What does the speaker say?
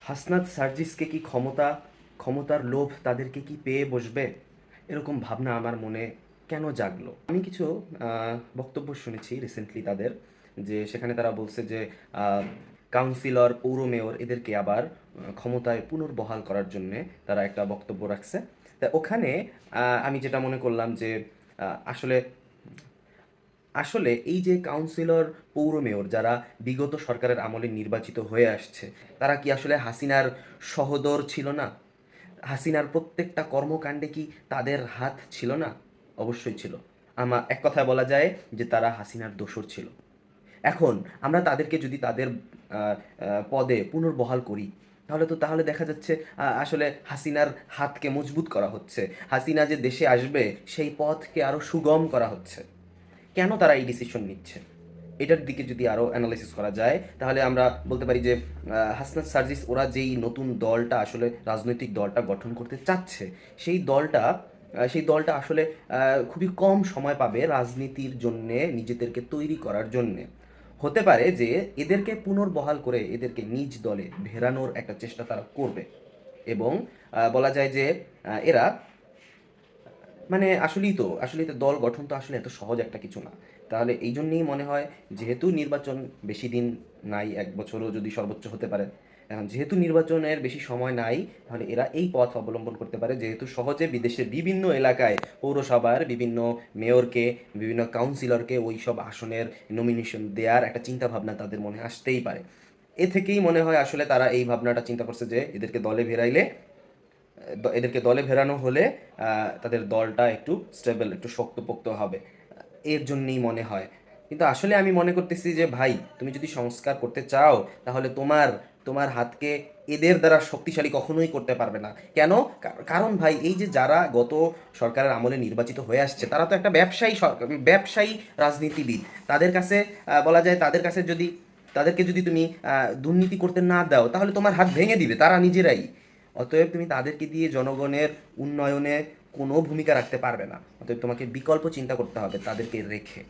হাসনাত সার্জিসকে কি ক্ষমতার লোভ তাদেরকে কি পেয়ে বসবে? এরকম ভাবনা আমার মনে কেন জাগলো? আমি কিছু বক্তব্য শুনেছি রিসেন্টলি তাদের, যে সেখানে তারা বলছে যে কাউন্সিলর, পৌর মেয়র এদেরকে আবার ক্ষমতায় পুনর্বহাল করার জন্যে তারা একটা বক্তব্য রাখছে। তা ওখানে আমি যেটা মনে করলাম যে আসলে আসলে এই যে কাউন্সিলর, পৌর মেয়র যারা বিগত সরকারের আমলে নির্বাচিত হয়ে আসছে, তারা কি আসলে হাসিনার সহোদর ছিল না? হাসিনার প্রত্যেকটা কর্মকাণ্ডে কি তাদের হাত ছিল না? অবশ্যই ছিল। এক কথায় বলা যায় যে তারা হাসিনার দোসর ছিল। এখন আমরা তাদেরকে যদি তাদের পদে পুনর্বহাল করি, তাহলে দেখা যাচ্ছে আসলে হাসিনার হাতকে মজবুত করা হচ্ছে। হাসিনা যে দেশে আসবে সেই পথকে আরও সুগম করা হচ্ছে। কেন তারা এই ডিসিশন নিচ্ছে? এটার দিকে যদি আরও অ্যানালাইসিস করা যায়, তাহলে আমরা বলতে পারি যে হাসনাত সার্জিস ওরা যেই নতুন দলটা আসলে রাজনৈতিক দলটা গঠন করতে চাচ্ছে, সেই দলটা সেই দলটা আসলে খুবই কম সময় পাবে রাজনীতির জন্যে, নিজেদেরকে তৈরি করার জন্যে। হতে পারে যে এদেরকে পুনর্বহাল করে এদেরকে নিজ দলে ভেড়ানোর একটা চেষ্টা তারা করবে, এবং বলা যায় যে এরা মানে আসলেই তো দল গঠন তো আসলে এত সহজ একটা কিছু না। তাহলে এই জন্যেই মনে হয়, যেহেতু নির্বাচন বেশি দিন নাই, ১ বছরও যদি সর্বোচ্চ হতে পারে। এখন যেহেতু নির্বাচনের বেশি সময় নাই, তাহলে এরা এই পথ অবলম্বন করতে পারে, যেহেতু সহজে বিদেশের বিভিন্ন এলাকায় পৌরসভার বিভিন্ন মেয়রকে, বিভিন্ন কাউন্সিলরকে ওই সব আসনের নমিনেশন দেওয়ার একটা চিন্তাভাবনা তাদের মনে আসতেই পারে। এ থেকেই মনে হয় আসলে তারা এই ভাবনাটা চিন্তা করছে যে এদেরকে দলে ভেড়ানো হলে তাদের দলটা একটু স্টেবল, একটু শক্তপোক্ত হবে। এর জন্যই মনে হয়। কিন্তু আসলে আমি মনে করতেছি যে ভাই, তুমি যদি সংস্কার করতে চাও, তাহলে তোমার তোমার হাতকে এদের দ্বারা শক্তিশালী কখনোই করতে পারবে না। কেন? কারণ ভাই, এই যে যারা গত সরকারের আমলে নির্বাচিত হয়ে আসছে, তারা তো একটা ব্যবসায়ী রাজনীতিবিদ। তাদের কাছে বলা যায়, তাদেরকে যদি তুমি দুর্নীতি করতে না দাও, তাহলে তোমার হাত ভেঙে দিবে তারা নিজেরাই। অতএব তুমি তাদেরকে দিয়ে জনগণের উন্নয়নে কোনো ভূমিকা রাখতে পারবে না। অতএব তোমাকে বিকল্প চিন্তা করতে হবে তাদেরকে রেখে।